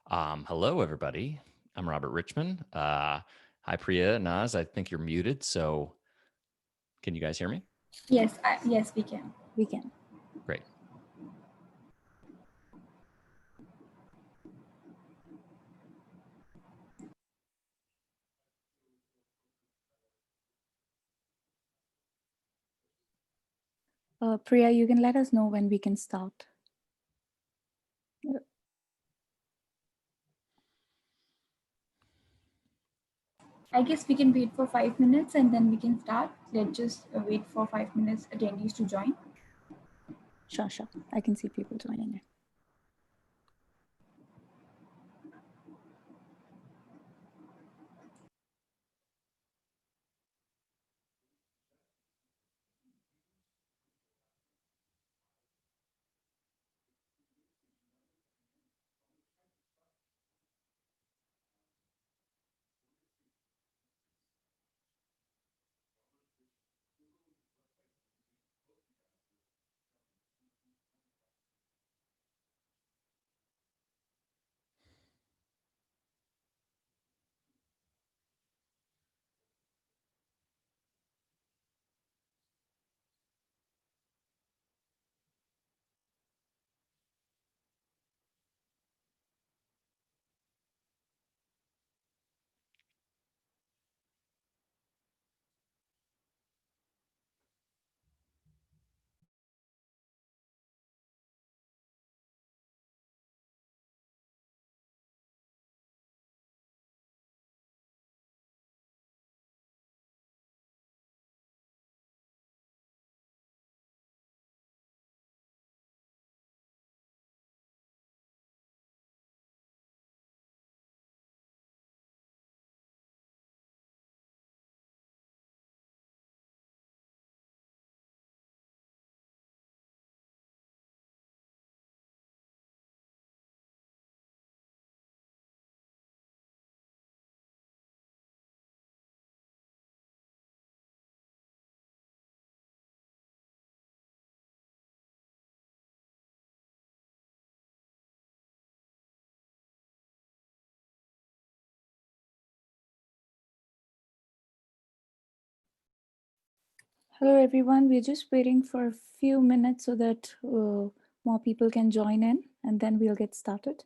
Hello, everybody. I'm Robert Richman. Hi, Priya, Naz. I think you're muted. So can you guys hear me? Yes, yes, we can. We can. Great. Priya, you can let us know when we can start. I guess we can wait for 5 minutes and then we can start. Let's just wait for 5 minutes attendees to join. Sure. I can see people joining it. Hello, everyone. We're just waiting for a few minutes so that more people can join in, and then we'll get started.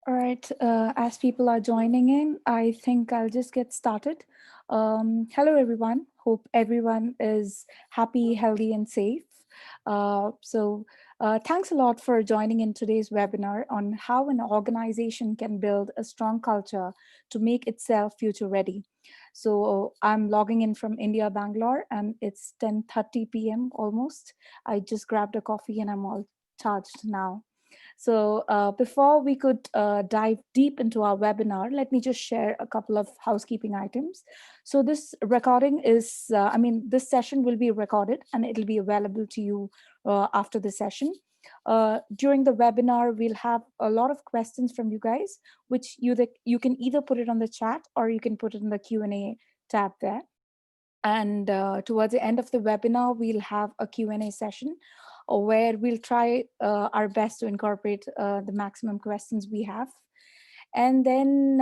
All right, as people are joining in, I think I'll just get started. Hello, everyone. Hope everyone is happy, healthy, and safe. Thanks a lot for joining in today's webinar on how an organization can build a strong culture to make itself future ready. So I'm logging in from India, Bangalore, and it's 10:30 p.m. almost. I just grabbed a coffee and I'm all charged now. So before we could dive deep into our webinar, let me just share a couple of housekeeping items. So this recording is, this session will be recorded and it'll be available to you after the session. During the webinar, we'll have a lot of questions from you guys, which you can either put it on the chat or you can put it in the Q&A tab there. And towards the end of the webinar, we'll have a Q&A session where we'll try our best to incorporate the maximum questions we have. And then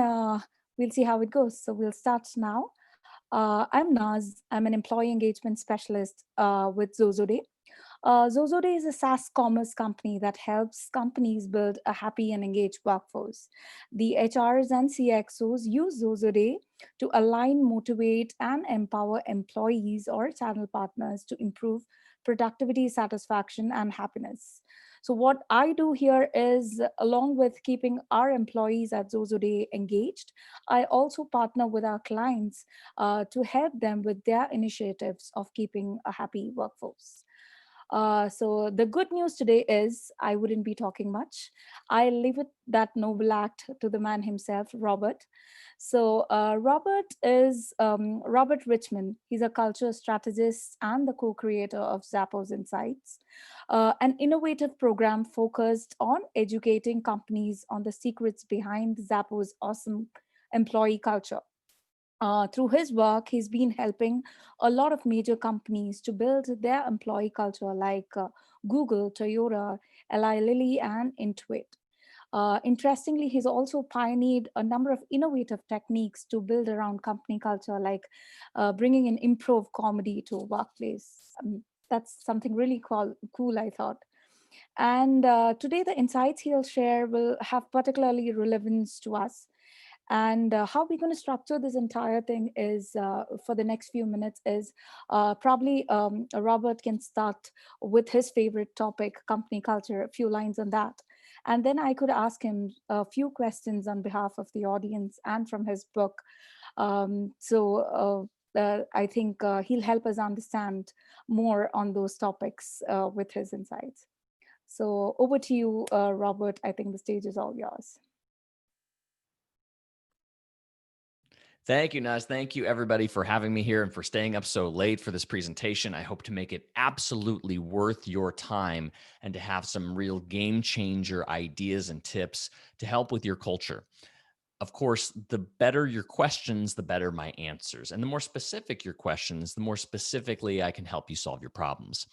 we'll see how it goes. So we'll start now. I'm Naz. I'm an employee engagement specialist with Xoxoday. Xoxoday is a SaaS commerce company that helps companies build a happy and engaged workforce. The HRs and CXOs use Xoxoday to align, motivate, and empower employees or channel partners to improve productivity, satisfaction, and happiness. So, what I do here is, along with keeping our employees at Xoxoday engaged, I also partner with our clients to help them with their initiatives of keeping a happy workforce. So the good news today is I wouldn't be talking much. I leave it that noble act to the man himself, Robert. So Robert is Robert Richman. He's a culture strategist and the co-creator of Zappos Insights, an innovative program focused on educating companies on the secrets behind Zappos' awesome employee culture. Through his work, he's been helping a lot of major companies to build their employee culture, like Google, Toyota, Eli Lilly, and Intuit. Interestingly, he's also pioneered a number of innovative techniques to build around company culture, like bringing in improv comedy to a workplace. That's something really cool, I thought. And today, the insights he'll share will have particularly relevance to us. And how we're going to structure this entire thing is for the next few minutes is probably Robert can start with his favorite topic, company culture, a few lines on that. And then I could ask him a few questions on behalf of the audience and from his book. I think he'll help us understand more on those topics with his insights. So over to you, Robert. I think the stage is all yours. Thank you, Naz. Thank you, everybody, for having me here and for staying up so late for this presentation. I hope to make it absolutely worth your time and to have some real game changer ideas and tips to help with your culture. Of course, the better your questions, the better my answers. And the more specific your questions, the more specifically I can help you solve your problems.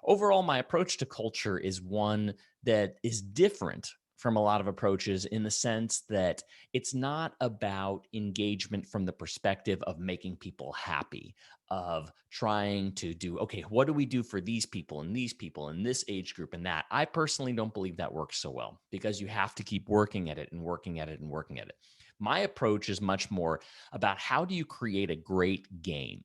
Overall, my approach to culture is one that is different from a lot of approaches in the sense that it's not about engagement from the perspective of making people happy, of trying to do, okay, what do we do for these people and this age group and that. I personally don't believe that works so well because you have to keep working at it and working at it and working at it. My approach is much more about how do you create a great game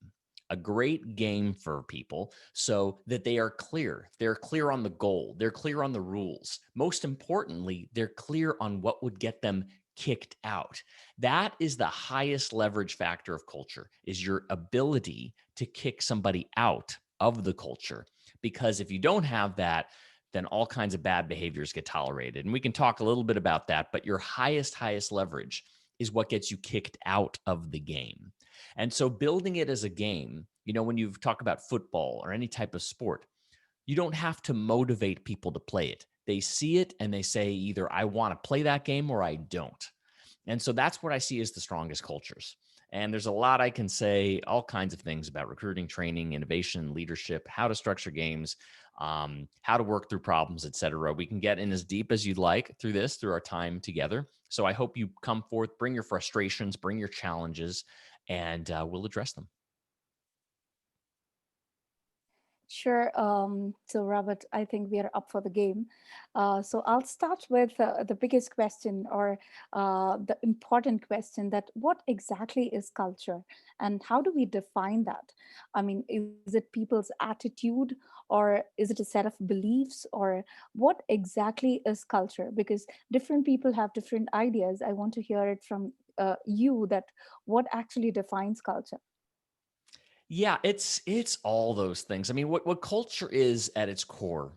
for people so that they are clear. They're clear on the goal. They're clear on the rules. Most importantly, they're clear on what would get them kicked out. That is the highest leverage factor of culture, is your ability to kick somebody out of the culture. Because if you don't have that, then all kinds of bad behaviors get tolerated. And we can talk a little bit about that, but your highest leverage is what gets you kicked out of the game. And so building it as a game, when you talk about football or any type of sport, you don't have to motivate people to play it. They see it and they say either I want to play that game or I don't. And so that's what I see as the strongest cultures. And there's a lot I can say, all kinds of things about recruiting, training, innovation, leadership, how to structure games, how to work through problems, et cetera. We can get in as deep as you'd like through our time together. So I hope you come forth, bring your frustrations, bring your challenges, and we'll address them. Sure. So, Robert, I think we are up for the game. So I'll start with the biggest question, or the important question, that what exactly is culture and how do we define that? I mean, is it people's attitude, or is it a set of beliefs, or what exactly is culture? Because different people have different ideas. I want to hear it from you, that what actually defines culture. Yeah, it's all those things. I mean, what culture is at its core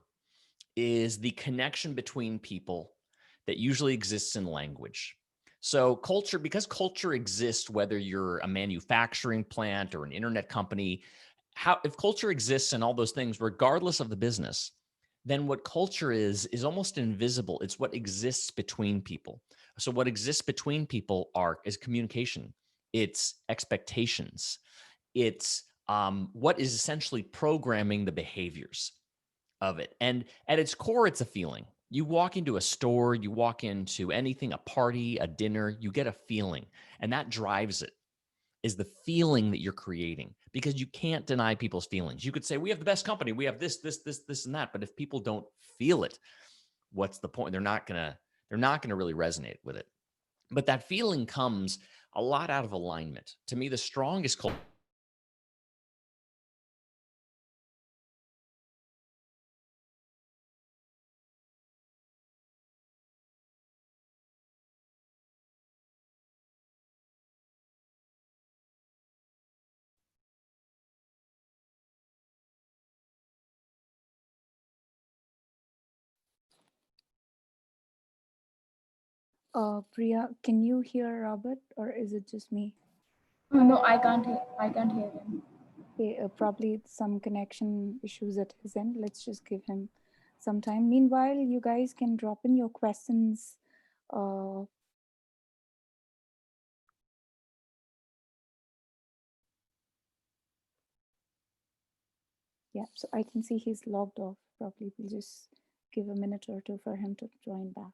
is the connection between people that usually exists in language. So culture, because culture exists, whether you're a manufacturing plant or an internet company, if culture exists in all those things, regardless of the business, then what culture is almost invisible. It's what exists between people. So what exists between people is communication, it's expectations, it's what is essentially programming the behaviors of it. And at its core, it's a feeling. You walk into a store, you walk into anything, a party, a dinner, you get a feeling, and that drives it. is the feeling that you're creating, because you can't deny people's feelings. You could say, we have the best company, we have this, and that. But if people don't feel it, what's the point? They're not gonna really resonate with it. But that feeling comes a lot out of alignment. To me, the strongest culture Priya, can you hear Robert, or is it just me? Oh, no, I can't hear. I can't hear him. Okay, probably some connection issues at his end. Let's just give him some time. Meanwhile, you guys can drop in your questions. Uh, yeah, so I can see he's logged off. Probably we'll just give a minute or two for him to join back.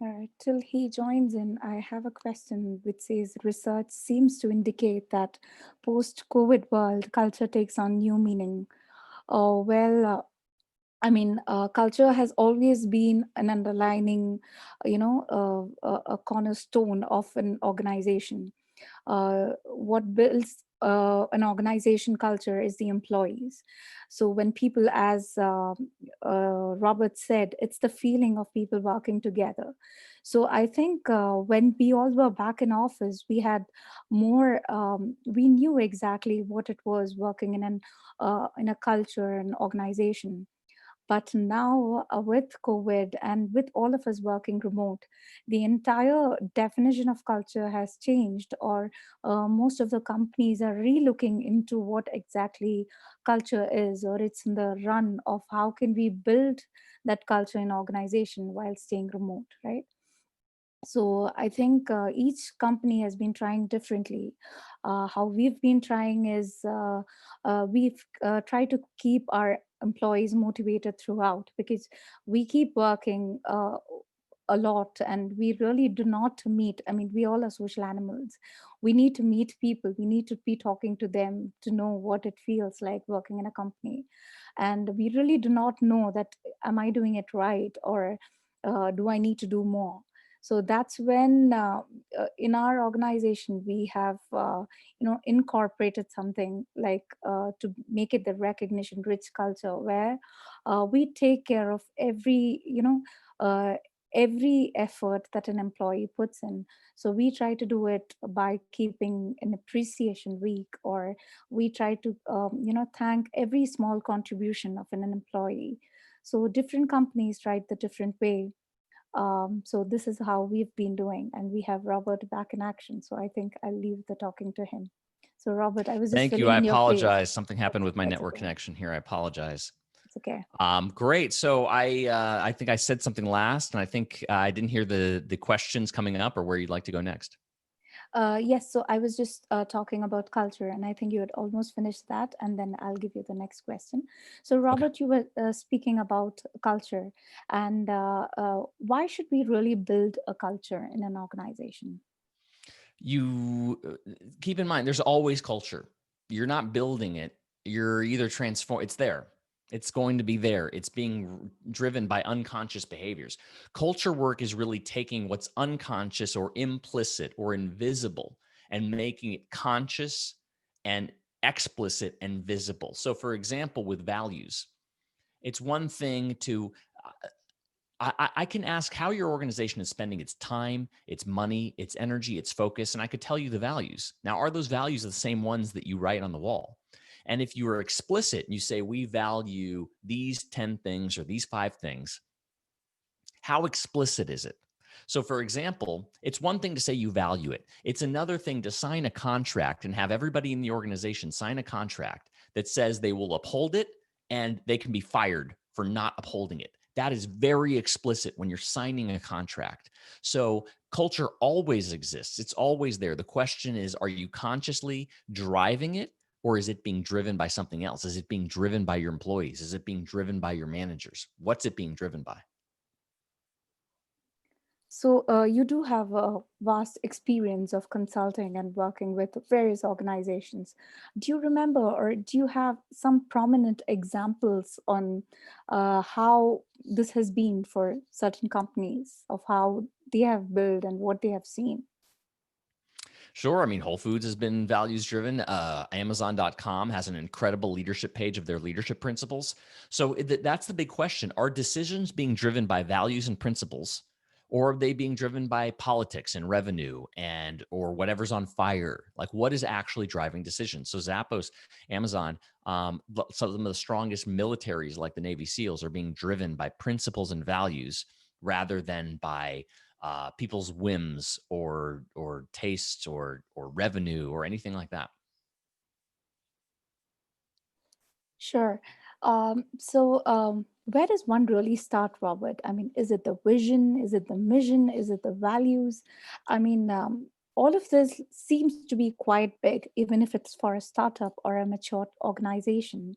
All right, till he joins in, I have a question which says research seems to indicate that post-COVID world culture takes on new meaning. I mean, culture has always been an underlining, a cornerstone of an organization. What builds an organization culture is the employees. So when people, as Robert said, it's the feeling of people working together. So I think when we all were back in office, we had more, we knew exactly what it was working in a culture and organization. But now, with COVID and with all of us working remote, the entire definition of culture has changed, or most of the companies are re-looking into what exactly culture is, or it's in the run of how can we build that culture in organization while staying remote, right? So I think each company has been trying differently. How we've been trying is we've tried to keep our employees motivated throughout, because we keep working a lot and we really do not meet. I mean, we all are social animals. We need to meet people. We need to be talking to them to know what it feels like working in a company. And we really do not know that, am I doing it right, or do I need to do more? So that's when in our organization we have incorporated something like to make it the recognition rich culture, where we take care of uh, every effort that an employee puts in. So we try to do it by keeping an appreciation week, or we try to thank every small contribution of an employee. So different companies try the different way. So this is how we've been doing, and we have Robert back in action. So I think I'll leave the talking to him. So Robert, I was just Thank you. filling I in your place. apologize. Something happened with my That's network okay. connection here. I apologize. It's okay. Great. So I think I said something last, and I think I didn't hear the questions coming up, or where you'd like to go next. Yes, so I was just talking about culture, and I think you had almost finished that, and then I'll give you the next question. So, Okay. Robert, you were speaking about culture, and why should we really build a culture in an organization? You keep in mind, there's always culture. You're not building it. You're either it's there. It's going to be there. It's being driven by unconscious behaviors. Culture work is really taking what's unconscious or implicit or invisible and making it conscious and explicit and visible. So, for example, with values, it's one thing to, I can ask how your organization is spending its time, its money, its energy, its focus, and I could tell you the values. Now, are those values the same ones that you write on the wall? And if you are explicit and you say, we value these 10 things or these 5 things, how explicit is it? So, for example, it's one thing to say you value it. It's another thing to sign a contract and have everybody in the organization sign a contract that says they will uphold it and they can be fired for not upholding it. That is very explicit when you're signing a contract. So, culture always exists, it's always there. The question is, are you consciously driving it? Or is it being driven by something else? Is it being driven by your employees? Is it being driven by your managers? What's it being driven by? So you do have a vast experience of consulting and working with various organizations. Do you remember, or do you have some prominent examples on how this has been for certain companies, of how they have built and what they have seen? Sure. I mean, Whole Foods has been values driven. Amazon.com has an incredible leadership page of their leadership principles. So that's the big question. Are decisions being driven by values and principles, or are they being driven by politics and revenue and or whatever's on fire? Like, what is actually driving decisions? So Zappos, Amazon, some of the strongest militaries like the Navy SEALs are being driven by principles and values rather than by people's whims or tastes or revenue or anything like that. Sure. Where does one really start, Robert? I mean, is it the vision? Is it the mission? Is it the values? I mean, all of this seems to be quite big, even if it's for a startup or a mature organization.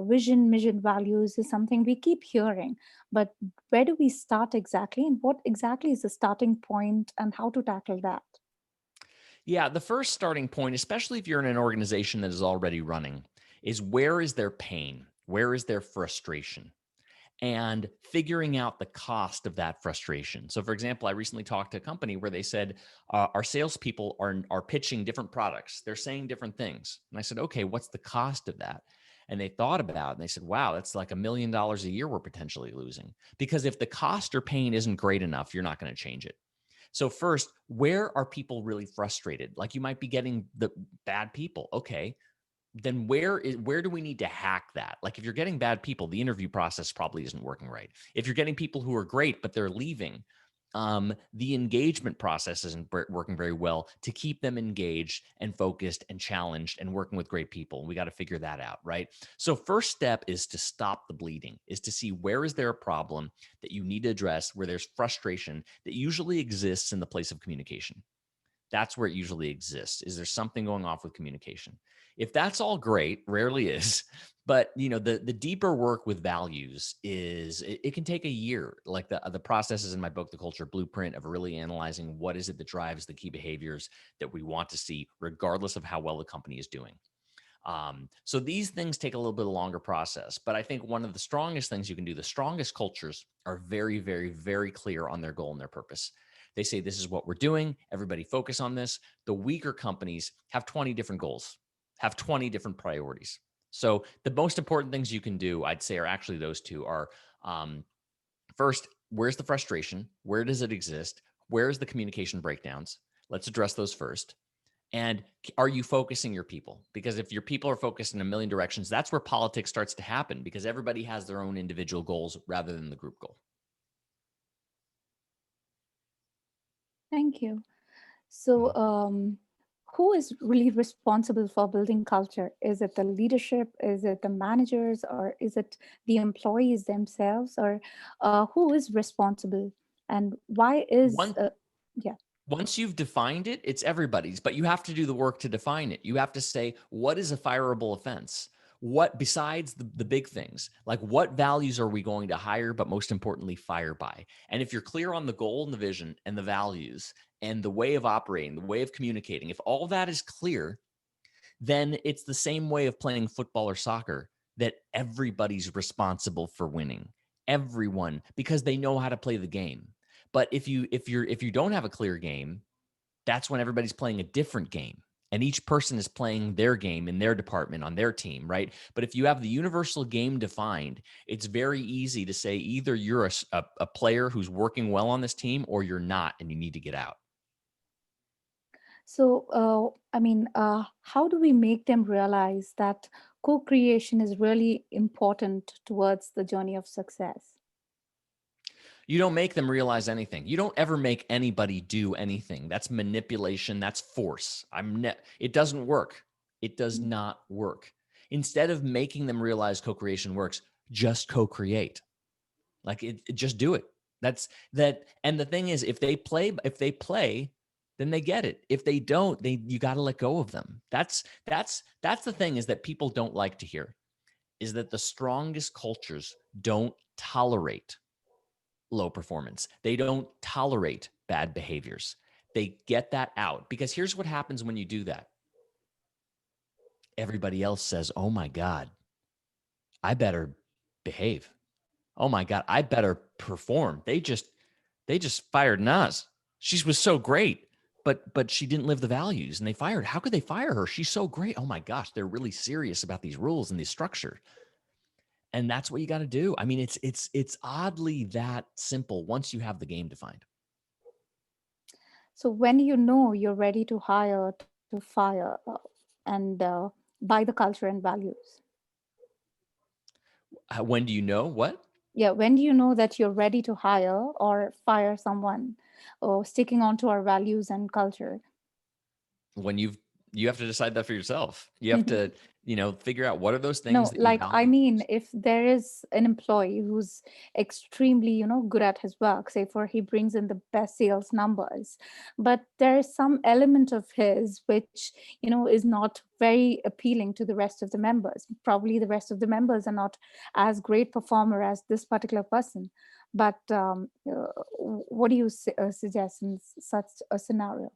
Vision, mission, values is something we keep hearing, but where do we start exactly? And what exactly is the starting point and how to tackle that? Yeah, the first starting point, especially if you're in an organization that is already running, is where is their pain? Where is their frustration? And figuring out the cost of that frustration. So, for example, I recently talked to a company where they said our salespeople are pitching different products. They're saying different things, and I said, okay, what's the cost of that? And they thought about it and they said, wow, that's like $1 million a year we're potentially losing. Because if the cost or pain isn't great enough, you're not going to change it. So first, where are people really frustrated? Like you might be getting the bad people. Okay, then where do we need to hack that? Like if you're getting bad people, the interview process probably isn't working right. If you're getting people who are great but they're leaving, the engagement process isn't working very well to keep them engaged and focused and challenged and working with great people. We got to figure that out, right? So first step is to stop the bleeding, is to see where is there a problem that you need to address, where there's frustration that usually exists in the place of communication. That's where it usually exists. Is there something going off with communication? If that's all great, rarely is, but the deeper work with values is it can take a year. Like the processes in my book, The Culture Blueprint, of really analyzing what is it that drives the key behaviors that we want to see, regardless of how well the company is doing. So these things take a little bit of longer process, but I think one of the strongest things you can do, the strongest cultures are very, very, very clear on their goal and their purpose. They say, this is what we're doing. Everybody focus on this. The weaker companies have 20 different goals, have 20 different priorities. So the most important things you can do, I'd say, are actually those two are first, where's the frustration? Where does it exist? Where's the communication breakdowns? Let's address those first. And are you focusing your people? Because if your people are focused in a million directions, that's where politics starts to happen, because everybody has their own individual goals rather than the group goal. Thank you. So, who is really responsible for building culture? Is it the leadership? Is it the managers? Or is it the employees themselves? Or who is responsible? And why is, One yeah, Once you've defined it, it's everybody's, but you have to do the work to define it. You have to say, what is a fireable offense? What, besides the big things, like what values are we going to hire, but most importantly, fire by? And if you're clear on the goal and the vision and the values and the way of operating, the way of communicating, if all that is clear, then it's the same way of playing football or soccer. that everybody's responsible for winning. Everyone, because they know how to play the game. But if you don't have a clear game, that's when everybody's playing a different game. And each person is playing their game in their department on their team, right? But if you have the universal game defined, it's very easy to say either you're a player who's working well on this team or you're not and you need to get out. So, how do we make them realize that co-creation is really important towards the journey of success? You don't make them realize anything. You don't ever make anybody do anything. That's manipulation. That's force. It doesn't work. It does not work. Instead of making them realize co-creation works, just co-create. Like just do it. That's that. And the thing is, if they play, then they get it. If they don't, you got to let go of them. That's the thing is that people don't like to hear is that the strongest cultures don't tolerate low performance. They don't tolerate bad behaviors. They get that out because here's what happens when you do that. Everybody else says, "Oh my God, I better behave. Oh my God, I better perform. They just fired Naz. She was so great, but she didn't live the values and they fired. How could they fire her? She's so great. Oh my gosh, they're really serious about these rules and this structure." And that's what you got to do. I mean, it's oddly that simple once you have the game defined. So, when you know you're ready to hire, to fire, and by the culture and values. When do you know what? Yeah, when do you know that you're ready to hire or fire someone, or sticking on to our values and culture? When you have to decide that for yourself. You have to, figure out what are those things No, that you like I value. mean, if there is an employee who's extremely, good at his work, say for he brings in the best sales numbers, but there is some element of his which, is not very appealing to the rest of the members. Probably the rest of the members are not as great performer as this particular person. But what do you suggest in such a scenario?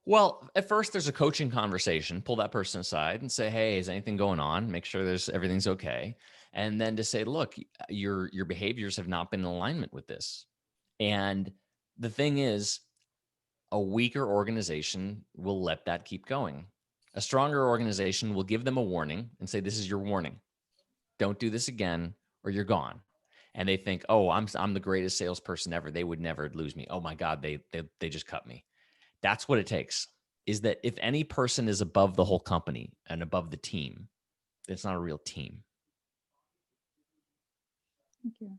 Well, at first there's a coaching conversation. Pull that person aside and say, "Hey, is anything going on?" Make sure everything's okay. And then to say, "Look, your behaviors have not been in alignment with this." And the thing is, a weaker organization will let that keep going. A stronger organization will give them a warning and say, "This is your warning. Don't do this again or you're gone." And they think, "Oh, I'm the greatest salesperson ever. They would never lose me. Oh my God, they just cut me." That's what it takes. Is that if any person is above the whole company and above the team, it's not a real team. Thank you.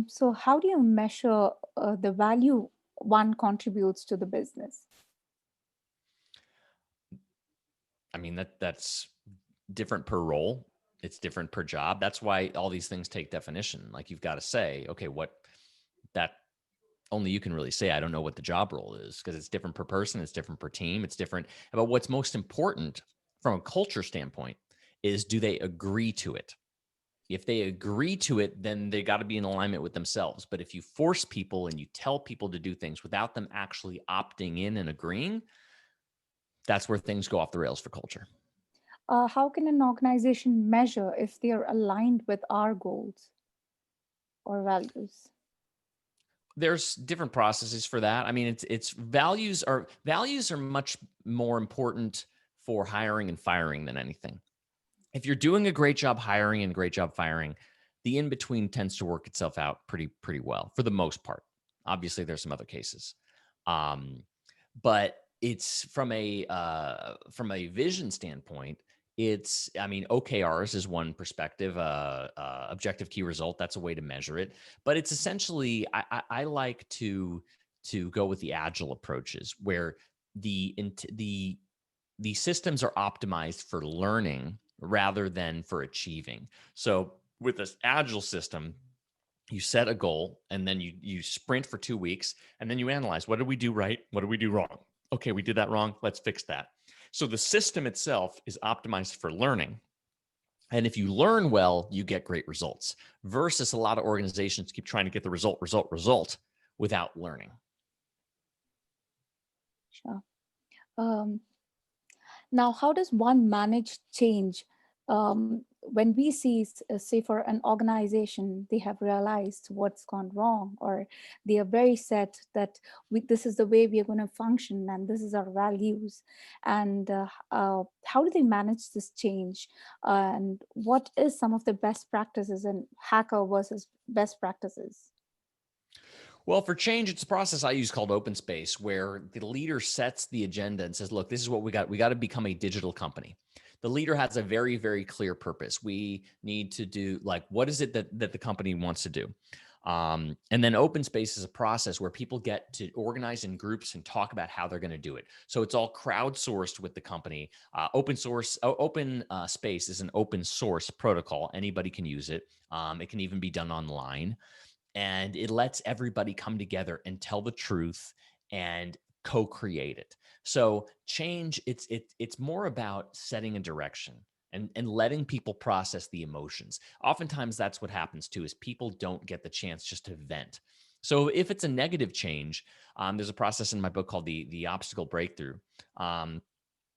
So, how do you measure the value one contributes to the business? I mean, that's different per role. It's different per job. That's why all these things take definition. Like you've got to say, okay, what that only you can really say. I don't know what the job role is because it's different per person. It's different per team. It's different. But what's most important from a culture standpoint is do they agree to it? If they agree to it, then they got to be in alignment with themselves. But if you force people and you tell people to do things without them actually opting in and agreeing, that's where things go off the rails for culture. How can an organization measure if they are aligned with our goals or values? There's different processes for that. I mean, it's values are much more important for hiring and firing than anything. If you're doing a great job hiring and a great job firing, the in between tends to work itself out pretty well for the most part. Obviously, there's some other cases, but it's from a vision standpoint. I mean, OKRs is one perspective, objective key result. That's a way to measure it, but it's essentially I like to go with the agile approaches where the systems are optimized for learning rather than for achieving. So with this agile system, you set a goal and then you sprint for 2 weeks and then you analyze, what did we do right? What did we do wrong? Okay, we did that wrong. Let's fix that. So the system itself is optimized for learning. And if you learn well, you get great results versus a lot of organizations keep trying to get the result without learning. Sure. Um, Now, how does one manage change when we see, say, for an organization, they have realized what's gone wrong, or they are very set that this is the way we are going to function and this is our values. And how do they manage this change? And what is some of the best practices in hacker versus best practices? Well, for change, it's a process I use called open space, where the leader sets the agenda and says, look, this is what we got. We got to become a digital company. The leader has a very, very clear purpose. We need to do, like, what is it that the company wants to do? And then open space is a process where people get to organize in groups and talk about how they're going to do it. So it's all crowdsourced with the company. Open space is an open source protocol. Anybody can use it. It can even be done online, and it lets everybody come together and tell the truth and co-create it. So change, it's more about setting a direction and letting people process the emotions. Oftentimes that's what happens too, is people don't get the chance just to vent. So if it's a negative change, there's a process in my book called the obstacle breakthrough,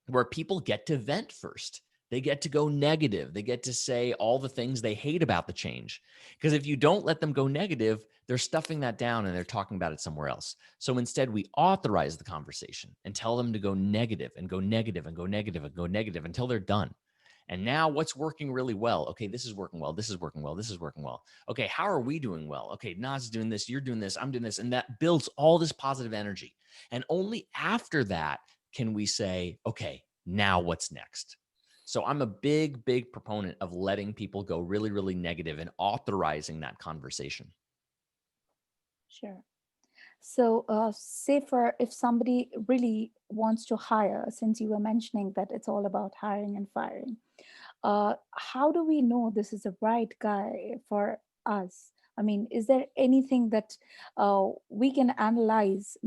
where people get to vent first. They get to go negative. They get to say all the things they hate about the change. Because if you don't let them go negative, they're stuffing that down and they're talking about it somewhere else. So instead, we authorize the conversation and tell them to go negative and go negative and go negative and go negative until they're done. And now what's working really well? Okay, this is working well. This is working well. This is working well. Okay, how are we doing well? Okay, Naz is doing this. You're doing this. I'm doing this. And that builds all this positive energy. And only after that can we say, okay, now what's next? So I'm a big, big proponent of letting people go really, really negative and authorizing that conversation. Sure. So, say for if somebody really wants to hire, since you were mentioning that it's all about hiring and firing, how do we know this is the right guy for us? I mean, is there anything that we can analyze?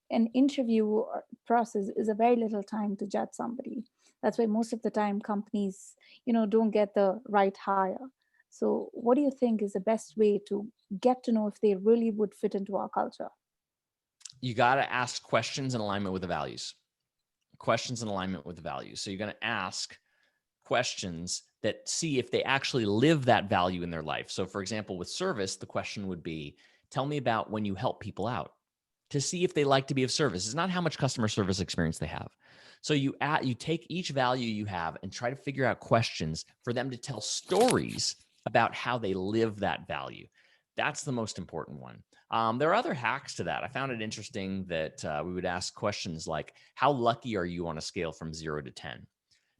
An interview process is a very little time to judge somebody. That's why most of the time companies, don't get the right hire. So, what do you think is the best way to get to know if they really would fit into our culture? You got to ask questions in alignment with the values. Questions in alignment with the values. So you're going to ask questions that see if they actually live that value in their life. So for example, with service, the question would be, tell me about when you help people out, to see if they like to be of service. It's not how much customer service experience they have. So you take each value you have and try to figure out questions for them to tell stories about how they live that value. That's the most important one. There are other hacks to that. I found it interesting that we would ask questions like, how lucky are you on a scale from 0 to 10?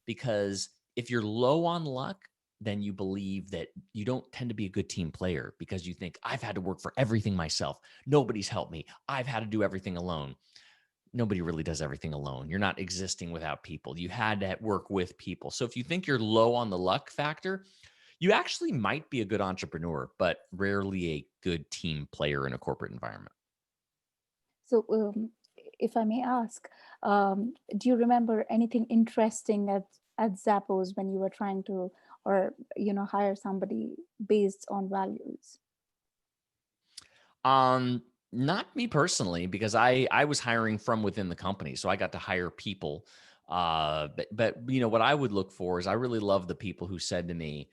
Because if you're low on luck, then you believe that you don't tend to be a good team player, because you think, I've had to work for everything myself. Nobody's helped me. I've had to do everything alone. Nobody really does everything alone. You're not existing without people. You had to work with people. So if you think you're low on the luck factor, you actually might be a good entrepreneur, but rarely a good team player in a corporate environment. So, if I may ask, do you remember anything interesting at Zappos when you were trying to, or hire somebody based on values? Not me personally, because I was hiring from within the company, so I got to hire people. But what I would look for is, I really love the people who said to me,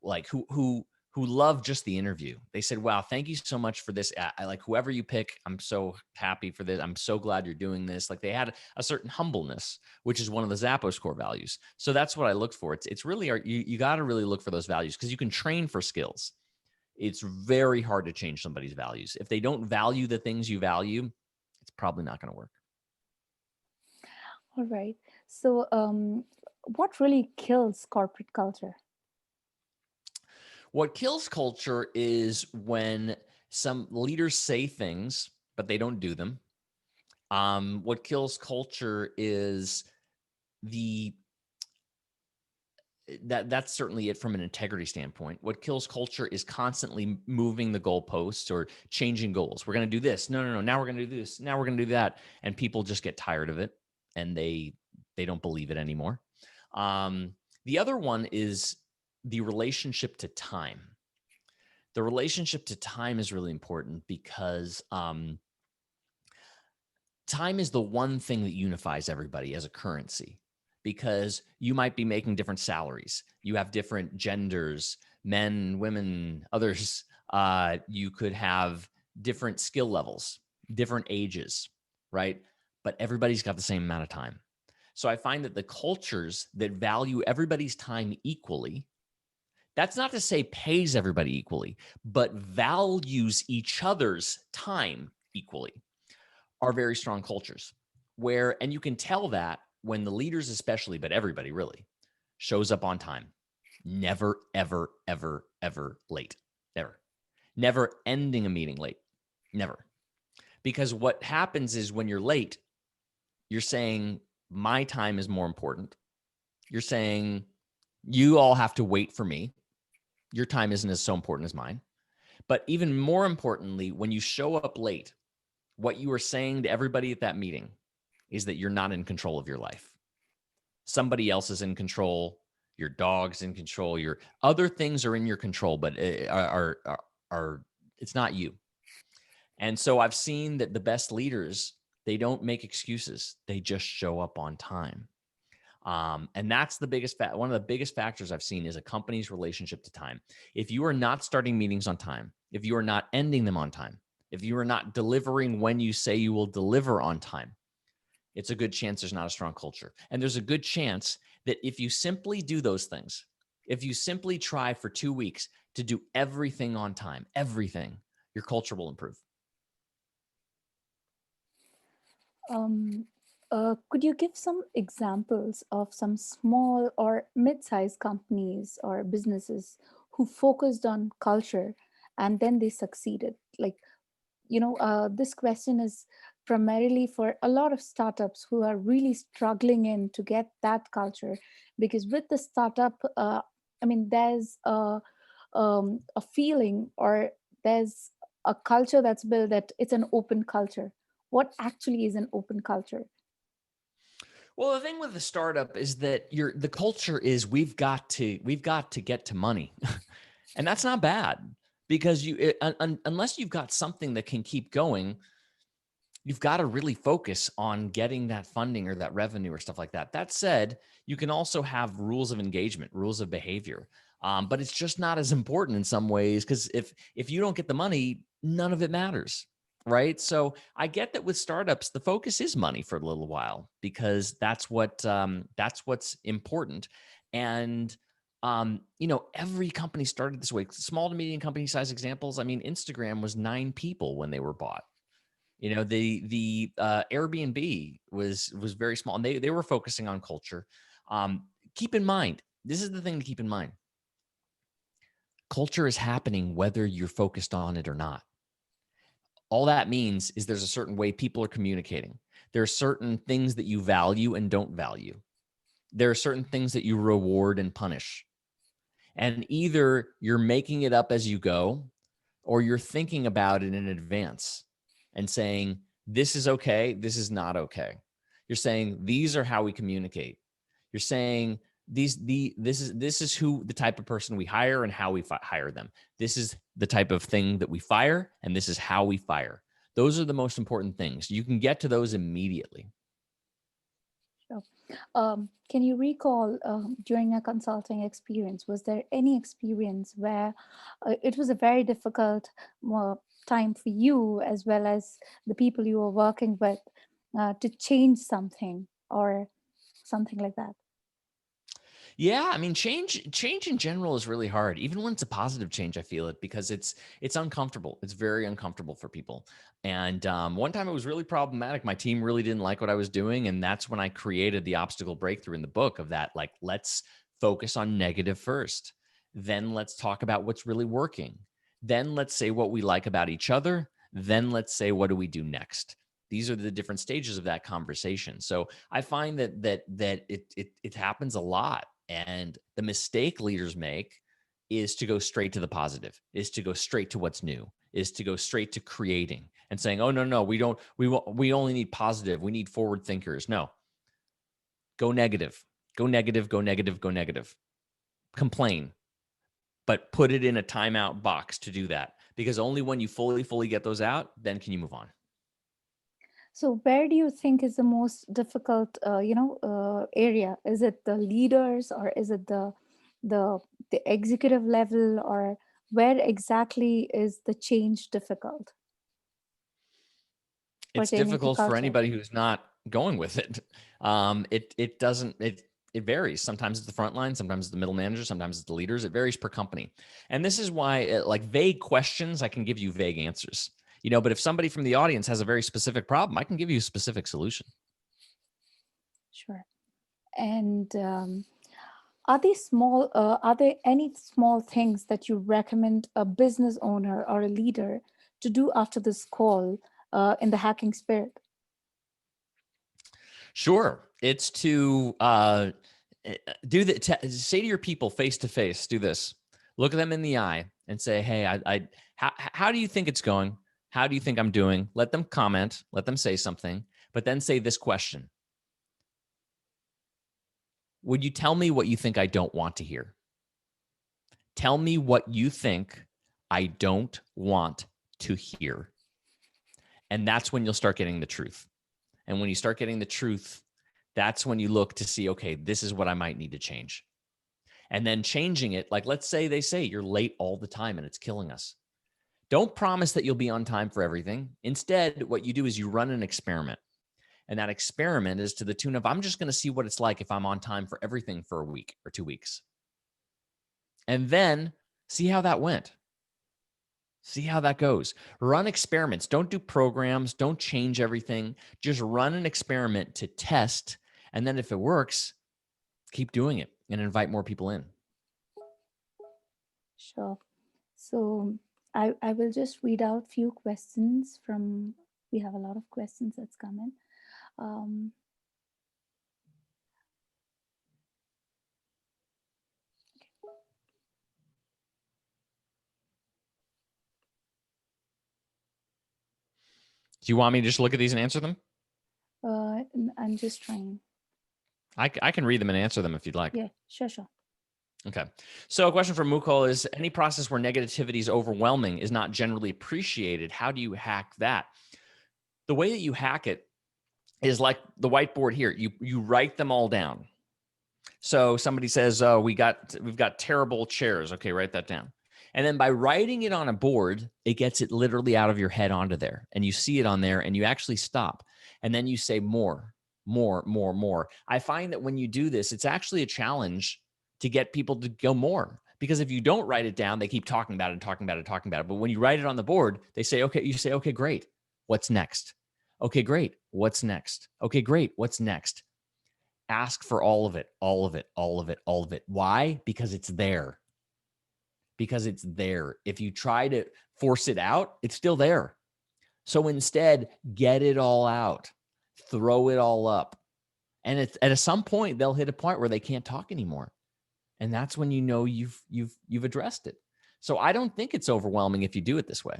like, who love just the interview. They said, wow, thank you so much for this. I like whoever you pick. I'm so happy for this. I'm so glad you're doing this. Like, they had a certain humbleness, which is one of the Zappos core values. So that's what I looked for. It's really, you got to really look for those values, because you can train for skills. It's very hard to change somebody's values. If they don't value the things you value, it's probably not going to work. All right. So, what really kills corporate culture? What kills culture is when some leaders say things, but they don't do them. What kills culture is the that's certainly it from an integrity standpoint. What kills culture is constantly moving the goalposts or changing goals. We're going to do this. No. Now we're going to do this. Now we're going to do that. And people just get tired of it, and they don't believe it anymore. The other one is the relationship to time. The relationship to time is really important, because time is the one thing that unifies everybody as a currency. because you might be making different salaries. You have different genders, men, women, others. You could have different skill levels, different ages, right? But everybody's got the same amount of time. So I find that the cultures that value everybody's time equally, that's not to say pays everybody equally, but values each other's time equally, are very strong cultures where, and you can tell that when the leaders especially, but everybody really, shows up on time. Never, ever, ever, ever late. Never. Never ending a meeting late. Never. Because what happens is when you're late, you're saying my time is more important. You're saying you all have to wait for me. Your time isn't as so important as mine. But even more importantly, when you show up late, what you are saying to everybody at that meeting is that you're not in control of your life. Somebody else is in control. Your dog's in control. Your other things are in your control, but are it's not you. And so I've seen that the best leaders, they don't make excuses. They just show up on time. And that's the biggest one of the biggest factors I've seen is a company's relationship to time. If you are not starting meetings on time, if you are not ending them on time, if you are not delivering when you say you will deliver on time, it's a good chance there's not a strong culture. And there's a good chance that if you simply do those things, if you simply try for 2 weeks to do everything on time, everything, your culture will improve. Could you give some examples of some small or mid-sized companies or businesses who focused on culture and then they succeeded? Like, this question is primarily for a lot of startups who are really struggling in to get that culture, because with the startup, there's a feeling, or there's a culture that's built that it's an open culture. What actually is an open culture? Well, the thing with the startup is that the culture is we've got to get to money. And that's not bad because unless you've got something that can keep going, you've got to really focus on getting that funding or that revenue or stuff like that. That said, you can also have rules of engagement, rules of behavior. But it's just not as important in some ways because if you don't get the money, none of it matters. Right. So I get that with startups, the focus is money for a little while because that's what's important. And every company started this way. Small to medium company size examples. I mean, Instagram was 9 people when they were bought. The Airbnb was very small, and they were focusing on culture. Keep in mind, this is the thing to keep in mind. Culture is happening whether you're focused on it or not. All that means is there's a certain way people are communicating. There are certain things that you value and don't value. There are certain things that you reward and punish. And either you're making it up as you go, or you're thinking about it in advance and saying, this is okay, this is not okay. You're saying, these are how we communicate. You're saying, this is who the type of person we hire and how we hire them. This is the type of thing that we fire, and this is how we fire. Those are the most important things. You can get to those immediately. Sure. Can you recall during a consulting experience, was there any experience where it was a very difficult time for you as well as the people you were working with to change something or something like that? Yeah, I mean, change in general is really hard. Even when it's a positive change, I feel it because it's uncomfortable. It's very uncomfortable for people. And one time it was really problematic. My team really didn't like what I was doing, and that's when I created the obstacle breakthrough in the book of that. Like, let's focus on negative first. Then let's talk about what's really working. Then let's say what we like about each other. Then let's say what do we do next. These are the different stages of that conversation. So I find that it happens a lot. And the mistake leaders make is to go straight to the positive, is to go straight to what's new, is to go straight to creating and saying, oh, no, we only need positive. We need forward thinkers. No, go negative, go negative, go negative, go negative, complain, but put it in a timeout box to do that, because only when you fully get those out, then can you move on. So where do you think is the most difficult, area? Is it the leaders, or is it the the executive level, or where exactly is the change difficult It's pertaining to difficult for culture? anybody who's not going with it. It doesn't it varies. Sometimes it's the front line, sometimes it's the middle manager, sometimes it's the leaders. It varies per company, and this is why, like vague questions, I can give you vague answers. But if somebody from the audience has a very specific problem, I can give you a specific solution. Sure. And are there any small things that you recommend a business owner or a leader to do after this call in the hacking spirit? Sure, it's to say to your people face to face. Do this. Look at them in the eye and say, "Hey, how do you think it's going? How do you think I'm doing?" Let them comment. Let them say something, but then say this question: would you tell me what you think I don't want to hear? Tell me what you think I don't want to hear. And that's when you'll start getting the truth. And when you start getting the truth, that's when you look to see, okay, this is what I might need to change. And then changing it, like let's say they say you're late all the time and it's killing us. Don't promise that you'll be on time for everything. Instead, what you do is you run an experiment. And that experiment is to the tune of, I'm just going to see what it's like if I'm on time for everything for a week or 2 weeks. And then see how that went. See how that goes. Run experiments. Don't do programs. Don't change everything. Just run an experiment to test. And then if it works, keep doing it and invite more people in. Sure. So I will just read out few questions from, we have a lot of questions that's come in. Do you want me to just look at these and answer them? I'm just trying. I can read them and answer them if you'd like. Yeah, sure. Okay. So a question from Mukul is, any process where negativity is overwhelming is not generally appreciated. How do you hack that? The way that you hack it is like the whiteboard here. You write them all down. So somebody says, "Oh, we've got terrible chairs." Okay, write that down. And then by writing it on a board, it gets it literally out of your head onto there. And you see it on there and you actually stop. And then you say more, more, more, more. I find that when you do this, it's actually a challenge to get people to go more. Because if you don't write it down, they keep talking about it and talking about it and talking about it. But when you write it on the board, they say, okay, you say, okay, great. What's next? Okay, great. What's next? Okay, great. What's next? Ask for all of it, all of it, all of it, all of it. Why? Because it's there. Because it's there. If you try to force it out, it's still there. So instead, get it all out, throw it all up. And it's at some point, they'll hit a point where they can't talk anymore. And that's when you know you've addressed it. So I don't think it's overwhelming if you do it this way.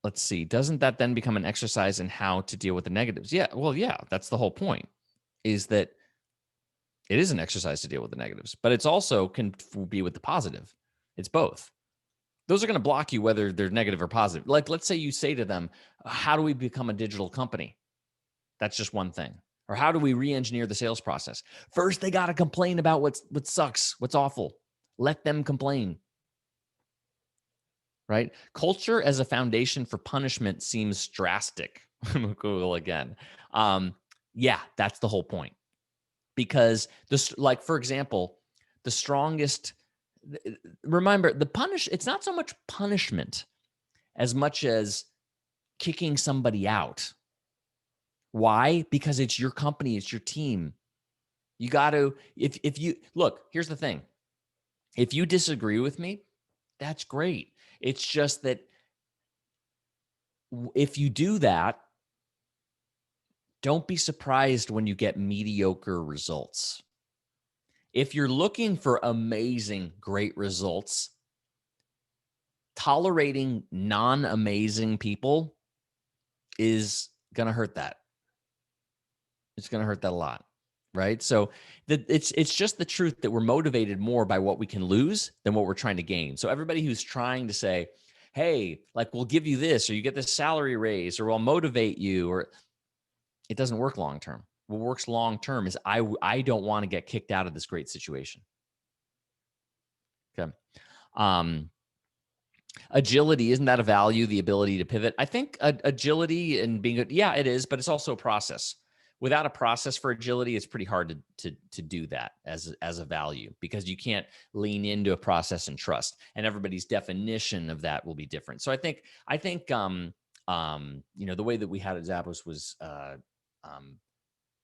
Let's see. Doesn't that then become an exercise in how to deal with the negatives? Yeah. Well, yeah, that's the whole point, is that it is an exercise to deal with the negatives, but it's also can be with the positive. It's both. Those are going to block you whether they're negative or positive. Like, let's say you say to them, how do we become a digital company? That's just one thing. Or how do we re-engineer the sales process? First, they got to complain about what sucks, what's awful. Let them complain. Right? Culture as a foundation for punishment seems drastic. Google again. Yeah, that's the whole point. Because this, like, for example, the strongest, remember, it's not so much punishment as much as kicking somebody out. Why? Because it's your company, it's your team. You got to, if you look, here's the thing. If you disagree with me, that's great. It's just that if you do that, don't be surprised when you get mediocre results. If you're looking for amazing, great results, tolerating non-amazing people is going to hurt that. It's going to hurt that a lot, right? So it's just the truth that we're motivated more by what we can lose than what we're trying to gain. So everybody who's trying to say, hey, like we'll give you this, or you get this salary raise, or we'll motivate you, or it doesn't work long term. What works long term is I don't want to get kicked out of this great situation. Okay. Agility, isn't that a value? The ability to pivot. I think agility and being good, yeah, it is, but it's also a process. Without a process for agility, it's pretty hard to do that as a value, because you can't lean into a process and trust. And everybody's definition of that will be different. So I think the way that we had at Zappos was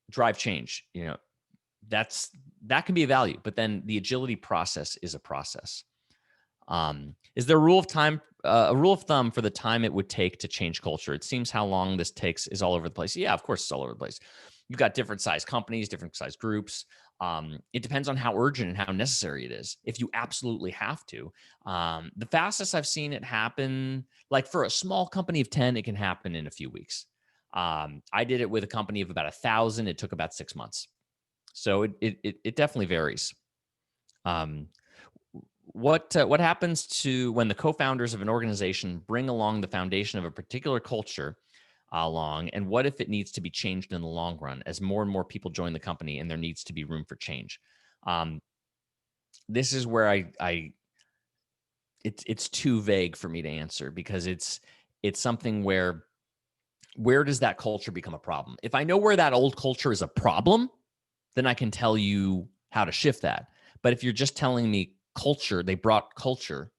drive change. That can be a value, but then the agility process is a process. Is there a rule of thumb for the time it would take to change culture? It seems how long this takes is all over the place. Yeah, of course it's all over the place. You've got different size companies, different size groups. It depends on how urgent and how necessary it is. If you absolutely have to, the fastest I've seen it happen, like for a small company of 10, it can happen in a few weeks. I did it with a company of about 1,000. It took about 6 months. So it definitely varies. What happens to when the co-founders of an organization bring along the foundation of a particular culture along, and what if it needs to be changed in the long run as more and more people join the company and there needs to be room for change? This is where it's too vague for me to answer, because it's something where does that culture become a problem? If I know where that old culture is a problem, then I can tell you how to shift that. But if you're just telling me culture, they brought culture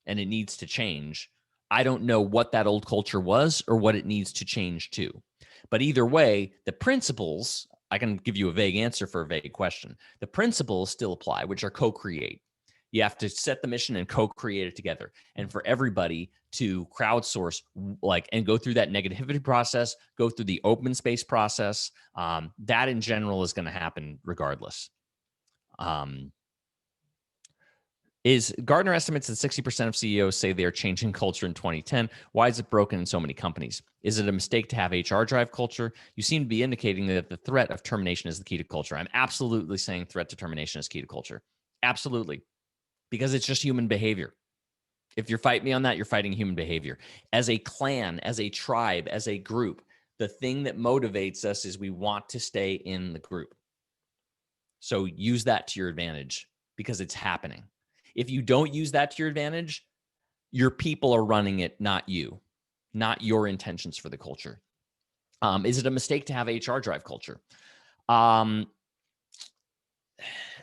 and it needs to change, I don't know what that old culture was or what it needs to change to. But either way, the principles, I can give you a vague answer for a vague question. The principles still apply, which are co-create. You have to set the mission and co-create it together. And for everybody to crowdsource, and go through that negativity process, go through the open space process, that in general is going to happen regardless. Is Gartner estimates that 60% of CEOs say they are changing culture in 2010. Why is it broken in so many companies? Is it a mistake to have HR drive culture? You seem to be indicating that the threat of termination is the key to culture. I'm absolutely saying threat to termination is key to culture. Absolutely. Because it's just human behavior. If you're fighting me on that, you're fighting human behavior. As a clan, as a tribe, as a group, the thing that motivates us is we want to stay in the group. So use that to your advantage, because it's happening. If you don't use that to your advantage, your people are running it, not you, not your intentions for the culture. Is it a mistake to have HR drive culture?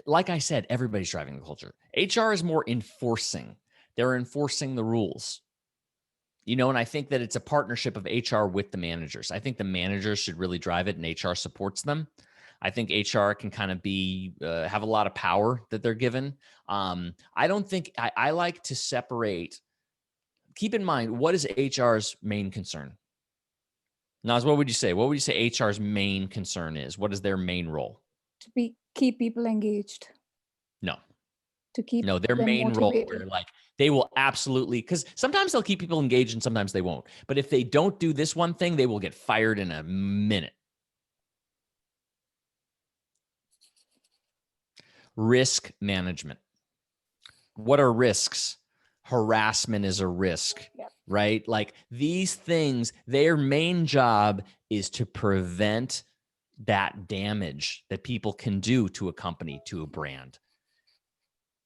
Like I said, everybody's driving the culture. HR is more enforcing. They're enforcing the rules. And I think that it's a partnership of HR with the managers. I think the managers should really drive it and HR supports them. I think HR can kind of have a lot of power that they're given. I don't think I like to separate. Keep in mind, what is HR's main concern? Naz, what would you say? What would you say HR's main concern is? What is their main role? To keep people engaged. No. To keep their them main motivated. role, where they will absolutely, because sometimes they'll keep people engaged and sometimes they won't. But if they don't do this one thing, they will get fired in a minute. Risk management. What are risks? Harassment is a risk, right? Like these things, their main job is to prevent that damage that people can do to a company, to a brand.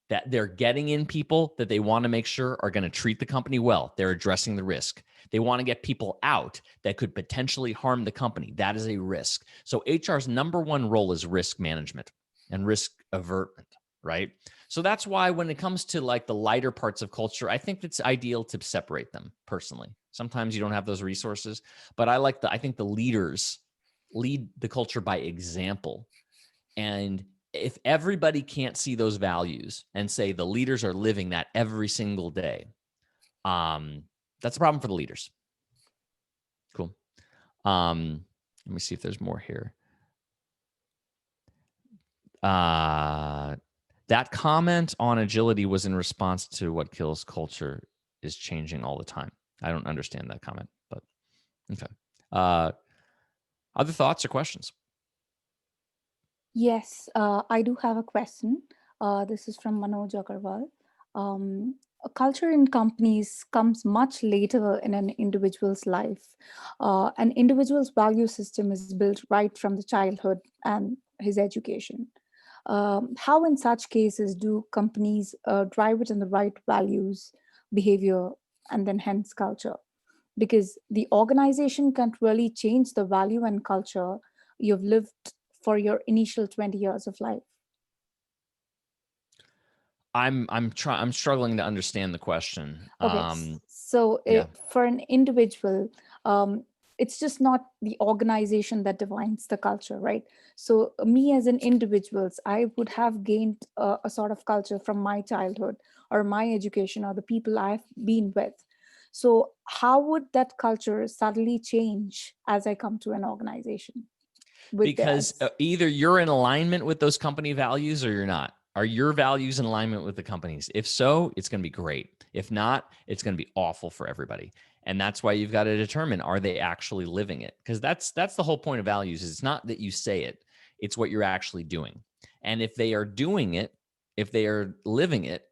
That they're getting in people that they want to make sure are going to treat the company well. They're addressing the risk. They want to get people out that could potentially harm the company. That is a risk. So HR's number one role is risk management and risk avertment, right? So that's why when it comes to the lighter parts of culture, I think it's ideal to separate them personally. Sometimes you don't have those resources, but I think the leaders lead the culture by example. And if everybody can't see those values and say the leaders are living that every single day, that's a problem for the leaders. Cool. Let me see if there's more here. That comment on agility was in response to what kills culture is changing all the time. I don't understand that comment, but okay. Other thoughts or questions? Yes, I do have a question. This is from Manoj Agarwal. A culture in companies comes much later in an individual's life. An individual's value system is built right from the childhood and his education. How, in such cases, do companies drive it in the right values, behavior, and then hence culture? Because the organization can't really change the value and culture you've lived for your initial 20 years of life. I'm struggling to understand the question. Okay, so Yeah. for an individual, it's just not the organization that defines the culture, right? So me as an individuals, I would have gained a sort of culture from my childhood or my education or the people I've been with. So how would that culture suddenly change as I come to an organization with Because theirs? either you're in alignment with those company values or you're not. Are your values in alignment with the company's? If so, it's going to be great. If not, it's going to be awful for everybody. And that's why you've got to determine, are they actually living it? Because that's the whole point of values. Is it's not that you say it, it's what you're actually doing. And if they are doing it, if they are living it,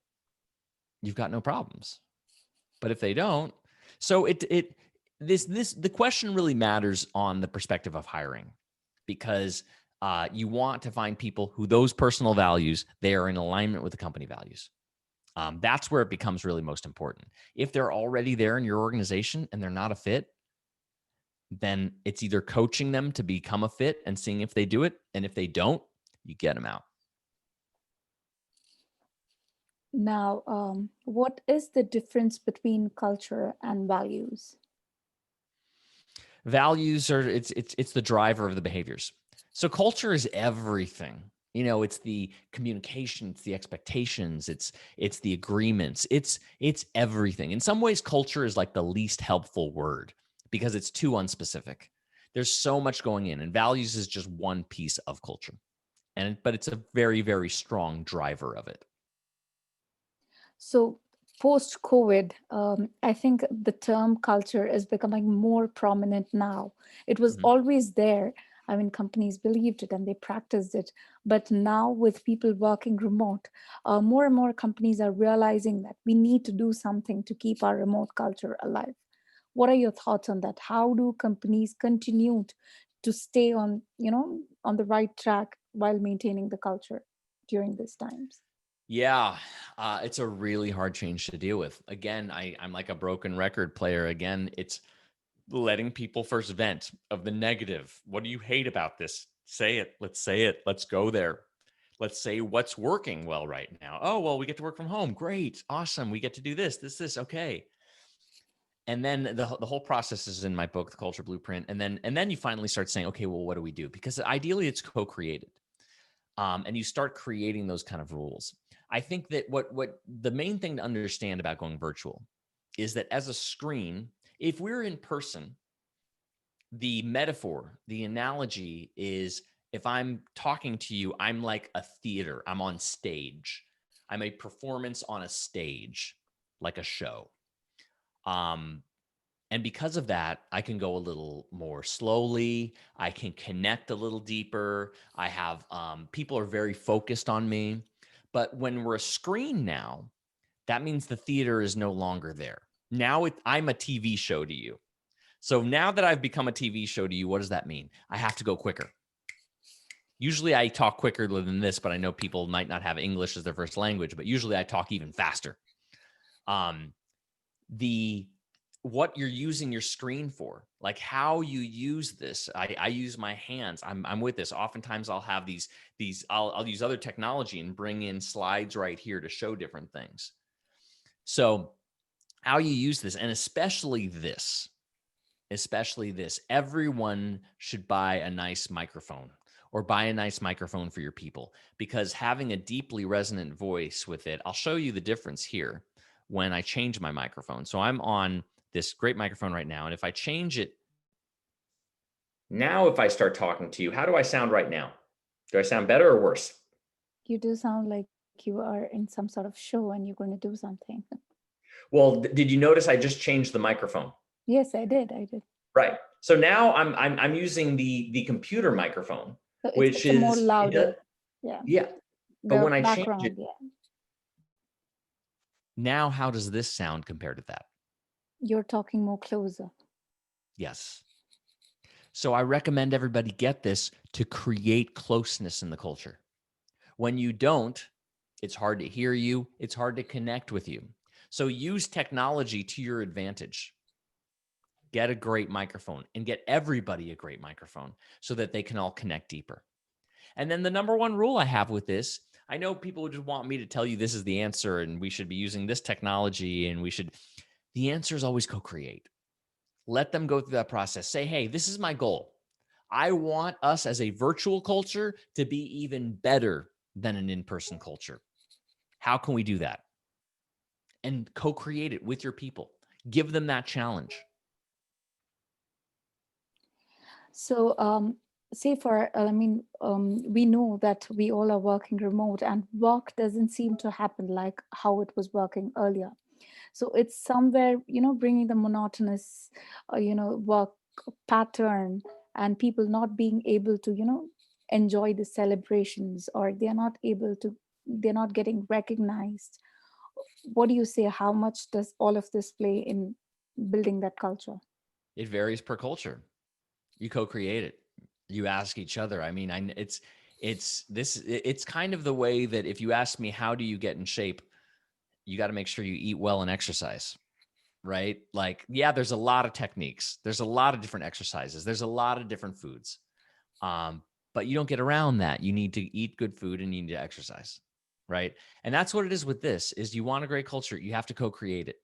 you've got no problems. But if they don't, so the question really matters on the perspective of hiring, because you want to find people who those personal values, they are in alignment with the company values. That's where it becomes really most important. If they're already there in your organization and they're not a fit, then it's either coaching them to become a fit and seeing if they do it. And if they don't, you get them out. Now, what is the difference between culture and values? Values are it's the driver of the behaviors. So culture is everything. You know, it's the communication, it's the expectations, it's the agreements, it's everything. In some ways, culture is like the least helpful word because it's too unspecific. There's so much going in, and values is just one piece of culture. But it's a very, very strong driver of it. So, post COVID, I think the term culture is becoming more prominent now. It was Mhm. always there. I mean, companies believed it and they practiced it. But now, with people working remote, more and more companies are realizing that we need to do something to keep our remote culture alive. What are your thoughts on that? How do companies continue to stay on, on the right track while maintaining the culture during these times? Yeah, it's a really hard change to deal with. Again, I'm like a broken record player. Again, it's letting people first vent of the negative. What do you hate about this? Say it. Let's say it. Let's go there. Let's say what's working well right now. Oh, well, we get to work from home. Great. Awesome. We get to do this. Okay. And then the whole process is in my book, The Culture Blueprint. And then you finally start saying, okay, well, what do we do? Because ideally it's co-created. And you start creating those kind of rules. I think that what the main thing to understand about going virtual is that as a screen, if we're in person, the metaphor, the analogy is, if I'm talking to you, I'm like a theater. I'm on stage. I'm a performance on a stage, like a show. Um, and because of that, I can go a little more slowly. I can connect a little deeper. I have people are very focused on me. But when we're a screen now, that means the theater is no longer there. Now I'm a TV show to you. So now that I've become a TV show to you, what does that mean? I have to go quicker. Usually I talk quicker than this, but I know people might not have English as their first language, but usually I talk even faster. The what you're using your screen for, like how you use this. I use my hands. I'm with this. Oftentimes I'll have these I'll use other technology and bring in slides right here to show different things. So how you use this, and especially this, everyone should buy a nice microphone or buy a nice microphone for your people, because having a deeply resonant voice with it, I'll show you the difference here when I change my microphone. So I'm on this great microphone right now. And if I change it now, if I start talking to you, how do I sound right now? Do I sound better or worse? You do sound like you are in some sort of show and you're going to do something. Well, did you notice I just changed the microphone? Yes, I did. I did. Right. So now I'm using the computer microphone, So which it's a more is louder. Yeah. yeah. But The when I change it, background. Yeah. Now, how does this sound compared to that? You're talking more closer. Yes. So I recommend everybody get this to create closeness in the culture. When you don't, it's hard to hear you. It's hard to connect with you. So use technology to your advantage. Get a great microphone and get everybody a great microphone so that they can all connect deeper. And then the number one rule I have with this, I know people just want me to tell you this is the answer and we should be using this technology and the answer is always co-create. Let them go through that process. Say, hey, this is my goal. I want us as a virtual culture to be even better than an in-person culture. How can we do that? And co-create it with your people. Give them that challenge. So, say we know that we all are working remote and work doesn't seem to happen like how it was working earlier. So it's somewhere, bringing the monotonous, work pattern and people not being able to, enjoy the celebrations, or they're not getting recognized. What do you say? How much does all of this play in building that culture? It varies per culture. You co-create it. You ask each other. I mean, it's kind of the way that if you ask me, how do you get in shape? You got to make sure you eat well and exercise, right? Like, yeah, there's a lot of techniques. There's a lot of different exercises. There's a lot of different foods. But you don't get around that. You need to eat good food and you need to exercise, right? And that's what it is with this is you want a great culture. You have to co-create it.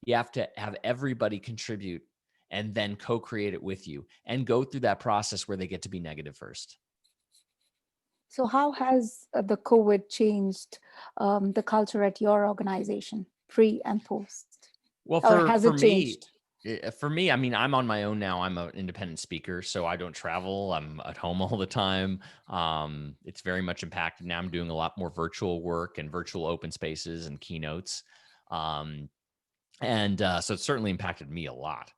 You have to have everybody contribute and then co-create it with you and go through that process where they get to be negative first. So how has the COVID changed the culture at your organization, pre and post? Well, Or for has for it me, changed? for me, I mean, I'm on my own now. I'm an independent speaker, so I don't travel. I'm at home all the time. It's very much impacted now. I'm doing a lot more virtual work and virtual open spaces and keynotes. Um, and so it's certainly impacted me a lot.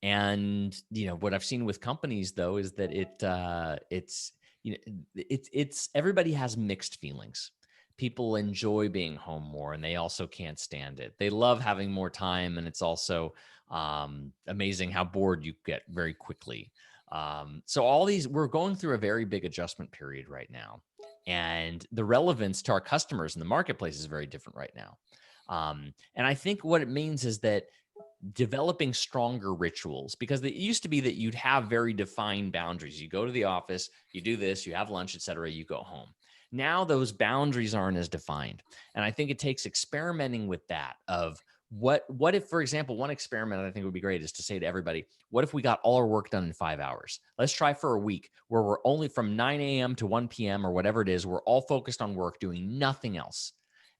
And what I've seen with companies though is that it's everybody has mixed feelings. People enjoy being home more, and they also can't stand it. They love having more time, and it's also amazing how bored you get very quickly. So all these, we're going through a very big adjustment period right now, and the relevance to our customers in the marketplace is very different right now. And I think what it means is that developing stronger rituals, because it used to be that you'd have very defined boundaries. You go to the office, you do this, you have lunch, et cetera, you go home. Now those boundaries aren't as defined. And I think it takes experimenting with that of what if, for example, one experiment I think would be great is to say to everybody, what if we got all our work done in 5 hours? Let's try for a week where we're only from 9 a.m. to 1 p.m. or whatever it is. We're all focused on work, doing nothing else.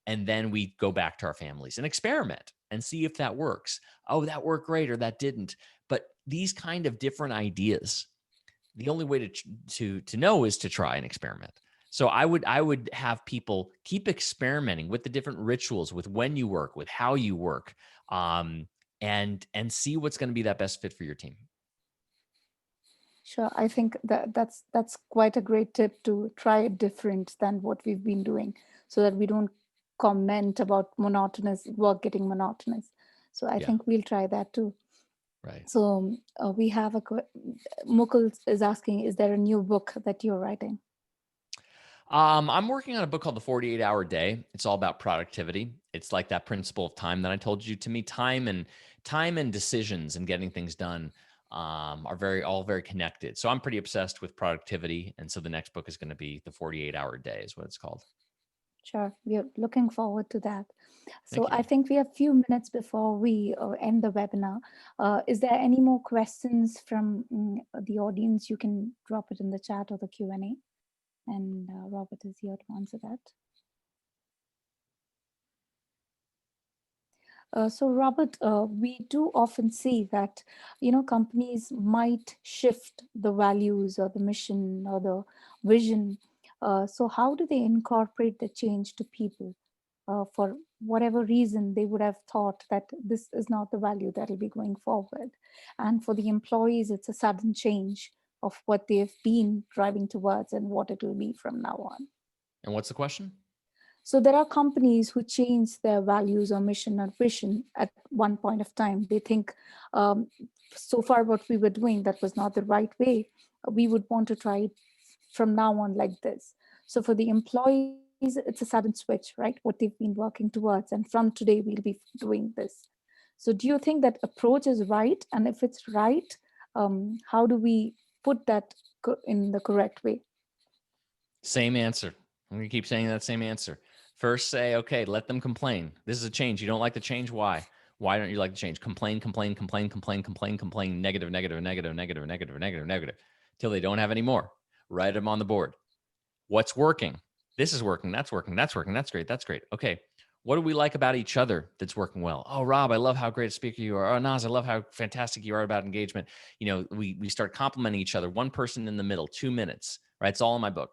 And then we go back to our families and experiment and see if that works. Oh, that worked great or that didn't. But these kind of different ideas, the only way to know is to try and experiment. So I would have people keep experimenting with the different rituals, with when you work, with how you work, and see what's going to be that best fit for your team. Sure. I think that's quite a great tip, to try it different than what we've been doing, so that we don't comment about monotonous work getting monotonous. So I Yeah. think we'll try that too. Right. So we have Mukul is asking, is there a new book that you're writing? I'm working on a book called The 48-Hour Day. It's all about productivity. It's like that principle of time that I told you. To me, time and decisions and getting things done are all very connected. So I'm pretty obsessed with productivity. And so the next book is going to be The 48-Hour Day is what it's called. Sure, we are looking forward to that. So Thank you. I think we have a few minutes before we end the webinar. Is there any more questions from the audience? You can drop it in the chat or the Q&A, and Robert is here to answer that. So Robert, we do often see that, companies might shift the values or the mission or the vision. So how do they incorporate the change to people? For whatever reason, they would have thought that this is not the value that will be going forward. And for the employees, it's a sudden change of what they've been driving towards and what it will be from now on. And what's the question? So there are companies who change their values or mission or vision at one point of time. They think, um, so far what we were doing, that was not the right way. We would want to try it from now on like this. So for the employees, it's a sudden switch, right? What they've been working towards. And from today, we'll be doing this. So do you think that approach is right? And if it's right, how do we put that in the correct way? Same answer. I'm going to keep saying that same answer. First, say, okay, let them complain. This is a change. You don't like the change. Why? Why don't you like the change? Complain, complain, complain, complain, complain, complain, negative, negative, negative, negative, negative, negative, negative, till they don't have any more. Write them on the board. What's working? This is working. That's working. That's working. That's great. That's great. Okay. What do we like about each other that's working well? Oh, Rob, I love how great a speaker you are. Oh, Naz, I love how fantastic you are about engagement. You know, we start complimenting each other. One person in the middle, 2 minutes, right? It's all in my book.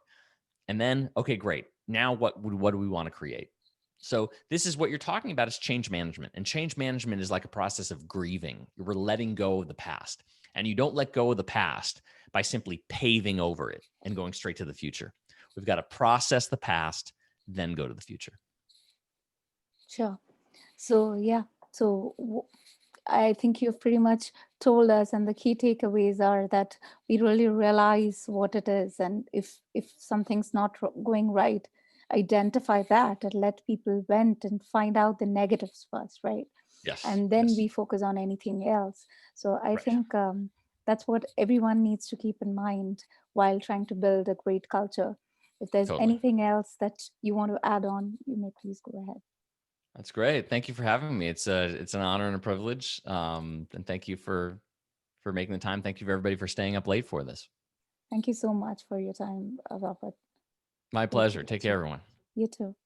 And then, okay, great. Now what do we want to create? So this is what you're talking about is change management. And change management is like a process of grieving. We're letting go of the past. And you don't let go of the past by simply paving over it and going straight to the future. We've got to process the past, then go to the future. Sure. So, yeah. So I think you've pretty much told us, and the key takeaways are that we really realize what it is, and if something's not going right, identify that and let people vent and find out the negatives first, right? Yes. And then yes. we focus on anything else. So I Right. think that's what everyone needs to keep in mind while trying to build a great culture. If there's Totally. anything else that you want to add on, you may please go ahead. That's great. Thank you for having me. It's an honor and a privilege. And thank you for making the time. Thank you for everybody for staying up late for this. Thank you so much for your time, Robert. My Great to pleasure. meet Take you. care, everyone. You too.